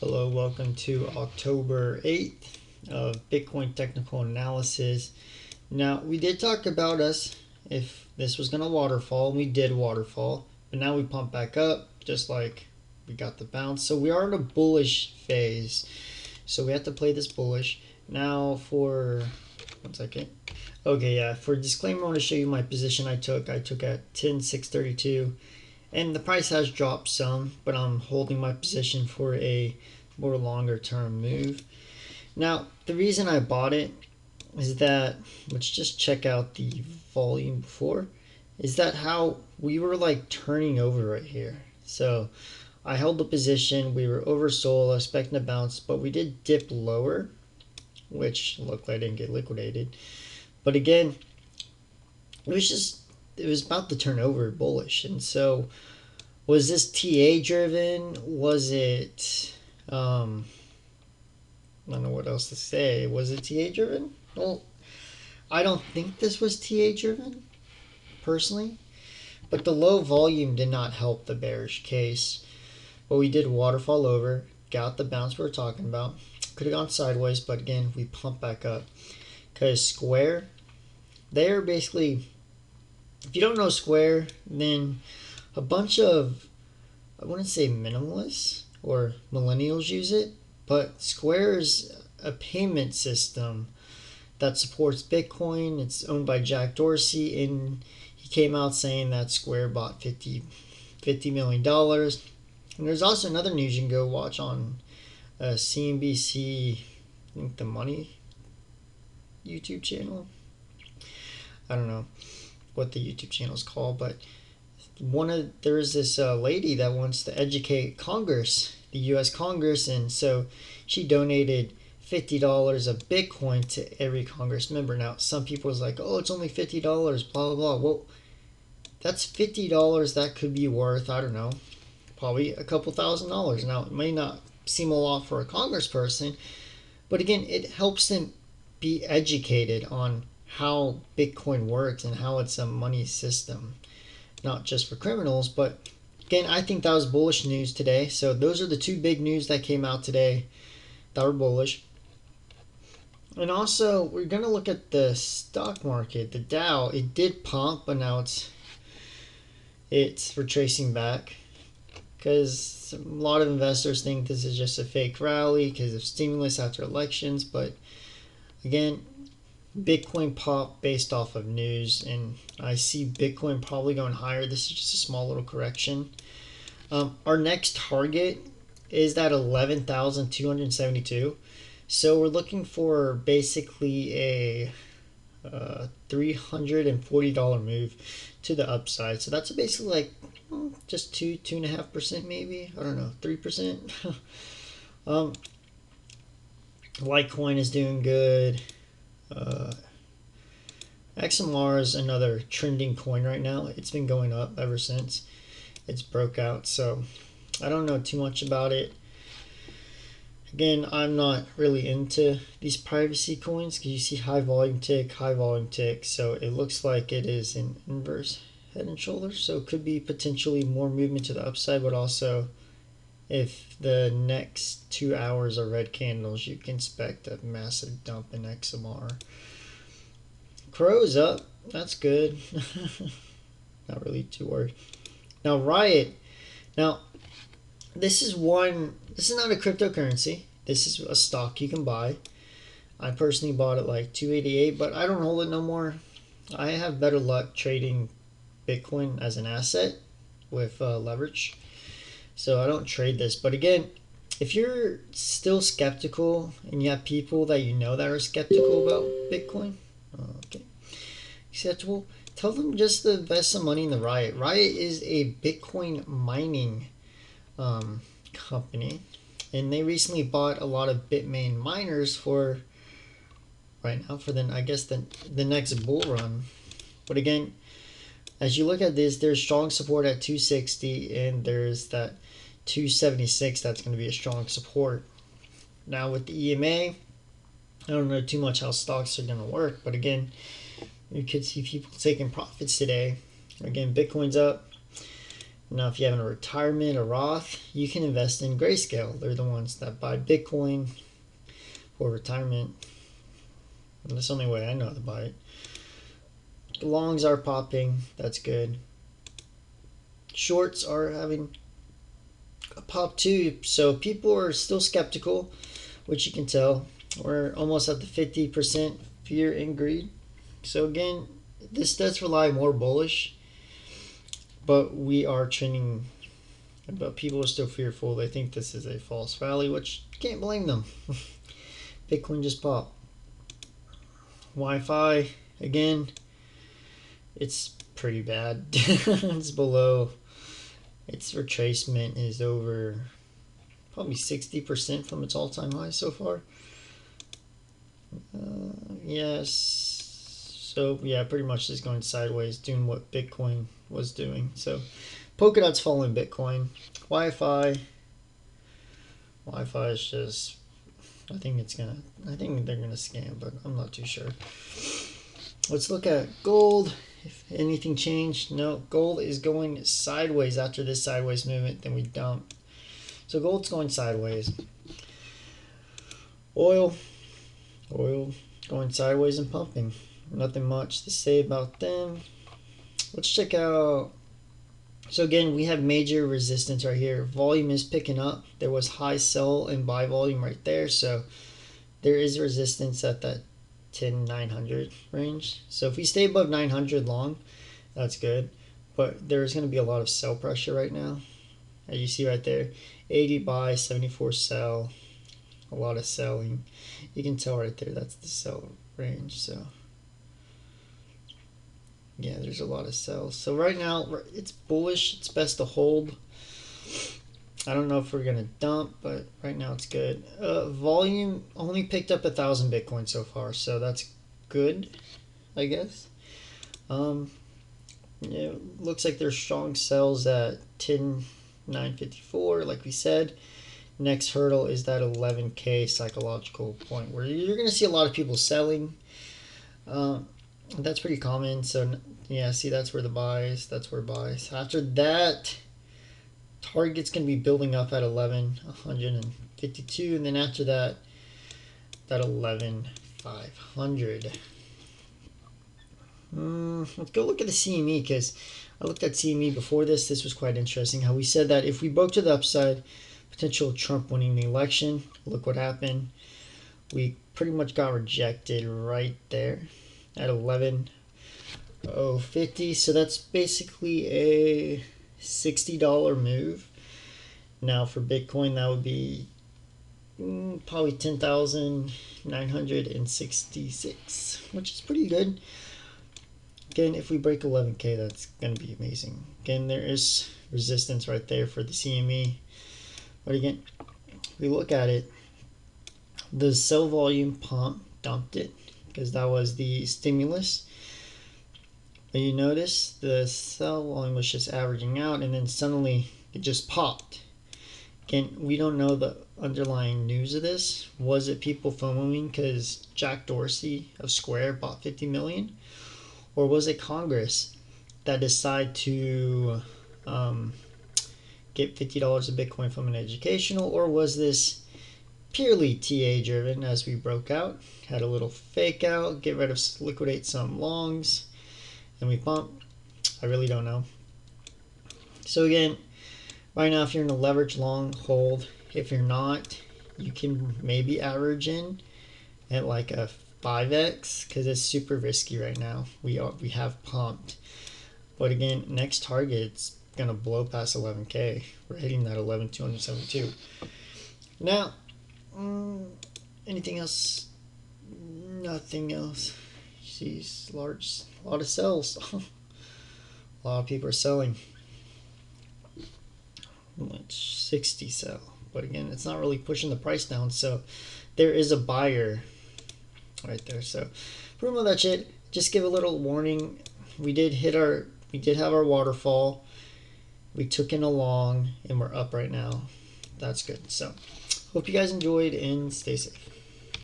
Hello, welcome to October 8th of Bitcoin Technical Analysis. Now, we did talk about if this was going to waterfall, and we did waterfall, but now we pump back up just like we got the bounce. So we are in a bullish phase. So we have to play this bullish. Now for, one second. Okay, yeah, for disclaimer, I want to show you my position I took. I took at 10,632. And the price has dropped some, but I'm holding my position for a more longer term move. Now, the reason I bought it is that, let's just check out the volume before, is that how we were like turning over right here. So I held the position, we were oversold, expecting a bounce, but we did dip lower, which looked like I didn't get liquidated. But again, it was about to turn over bullish. And so was this TA driven? Was it I don't know what else to say. Was it TA driven? Well, I don't think this was TA driven personally, but the low volume did not help the bearish case. But we did waterfall over, got the bounce we were talking about. Could have gone sideways, but again, we pumped back up. Because Square, they're basically, if you don't know Square, then a bunch of, I wouldn't say minimalists or millennials use it, but Square is a payment system that supports Bitcoin. It's owned by Jack Dorsey, and he came out saying that Square bought $50 million. And there's also another news you can go watch on CNBC, I think the Money YouTube channel. I don't know what the YouTube channel is called, but there's this lady that wants to educate Congress, the U.S. Congress, and so she donated $50 of Bitcoin to every Congress member. Now, some people is like, oh, it's only $50, blah, blah, blah. Well, that's $50 that could be worth, I don't know, probably a couple $1,000s. Now, it may not seem a lot for a congressperson, but again, it helps them be educated on how Bitcoin works and how it's a money system, not just for criminals. But again, I think that was bullish news today. So those are the two big news that came out today that were bullish. And also, we're going to look at the stock market. The Dow, it did pump, but now it's retracing back because a lot of investors think this is just a fake rally because of stimulus after elections. But again, Bitcoin pop based off of news, and I see Bitcoin probably going higher. This is just a small little correction. Our next target is that 11,272. So we're looking for basically a $340 move to the upside. So that's basically like just 2.5% maybe. I don't know, 3%. Litecoin is doing good. XMR is another trending coin right now. It's been going up ever since it's broke out. So I don't know too much about it. Again, I'm not really into these privacy coins because you see high volume tick. So it looks like it is an inverse head and shoulders. So it could be potentially more movement to the upside, but also if the next 2 hours are red candles, you can expect a massive dump in XMR. Crow's up. That's good. Not really too worried. Now, Riot. Now, this is not a cryptocurrency. This is a stock you can buy. I personally bought it like 288, but I don't hold it no more. I have better luck trading Bitcoin as an asset with leverage. So I don't trade this. But again, if you're still skeptical and you have people that you know that are skeptical about Bitcoin, acceptable, tell them just to invest some money in the Riot. Riot is a Bitcoin mining company, and they recently bought a lot of Bitmain miners for right now for the next bull run. But again, as you look at this, there's strong support at 260, and there's that 276 that's going to be a strong support. Now with the EMA, I don't know too much how stocks are going to work, but again, you could see people taking profits today. Again, Bitcoin's up. Now, if you have a retirement or Roth, you can invest in Grayscale. They're the ones that buy Bitcoin for retirement. And that's the only way I know how to buy it. The longs are popping. That's good. Shorts are having a pop too. So people are still skeptical, which you can tell. We're almost at the 50% fear and greed. So again, this does rely more bullish, but we are trending. But people are still fearful. They think this is a false rally, which you can't blame them. Bitcoin just popped. Wi-Fi, again, it's pretty bad. It's below. Its retracement is over probably 60% from its all-time high so far. Yes. So yeah, pretty much just going sideways, doing what Bitcoin was doing. So Polkadot's following Bitcoin. Wi-Fi is just, I think they're gonna scam, but I'm not too sure. Let's look at gold. If anything changed, no. Gold is going sideways after this sideways movement. Then we dump. So gold's going sideways. Oil going sideways and pumping. Nothing much to say about them. Let's check out. So again, we have major resistance right here. Volume is picking up. There was high sell and buy volume right there. So there is resistance at that 10,900 range. So if we stay above 900 long, that's good. But there's going to be a lot of sell pressure right now. As you see right there, 80 buy, 74 sell. A lot of selling. You can tell right there, that's the sell range. So yeah, there's a lot of sells. So right now, it's bullish. It's best to hold. I don't know if we're going to dump, but right now it's good. Volume only picked up 1,000 Bitcoin so far, so that's good, I guess. Yeah, looks like there's strong sells at 10,954, like we said. Next hurdle is that 11K psychological point where you're going to see a lot of people selling. That's pretty common. So yeah, see, that's where the buys. That's where buys. After that, target's going to be building up at 11,152, and then after that, that 11,500. Let's go look at the CME, because I looked at CME before this. This was quite interesting. How we said that if we broke to the upside, potential Trump winning the election. Look what happened. We pretty much got rejected right there at 11,050. So that's basically a $60 move. Now for Bitcoin, that would be probably 10,966, which is pretty good. Again, if we break 11K, that's going to be amazing. Again, there is resistance right there for the CME. But again, we look at it, the sell volume pump dumped it because that was the stimulus. But you notice the sell volume was just averaging out, and then suddenly it just popped. Again, we don't know the underlying news of this. Was it people FOMOing because Jack Dorsey of Square bought 50 million? Or was it Congress that decided to get $50 of Bitcoin from an educational? Or was this purely TA driven as we broke out? Had a little fake out, get rid of, liquidate some longs, and we pump. I really don't know. So again, right now, if you're in a leverage long, hold. If you're not, you can maybe average in at like a 5x because it's super risky right now. We have pumped, but again, next target's gonna blow past 11K. We're hitting that 11,272. Now, anything else? Nothing else. You see, a lot of sells. A lot of people are selling. Much 60 sell, but again, it's not really pushing the price down. So there is a buyer right there. So pretty much that's it. Just give a little warning. We did have our waterfall. We took in a long, and we're up right now. That's good. So hope you guys enjoyed, and stay safe.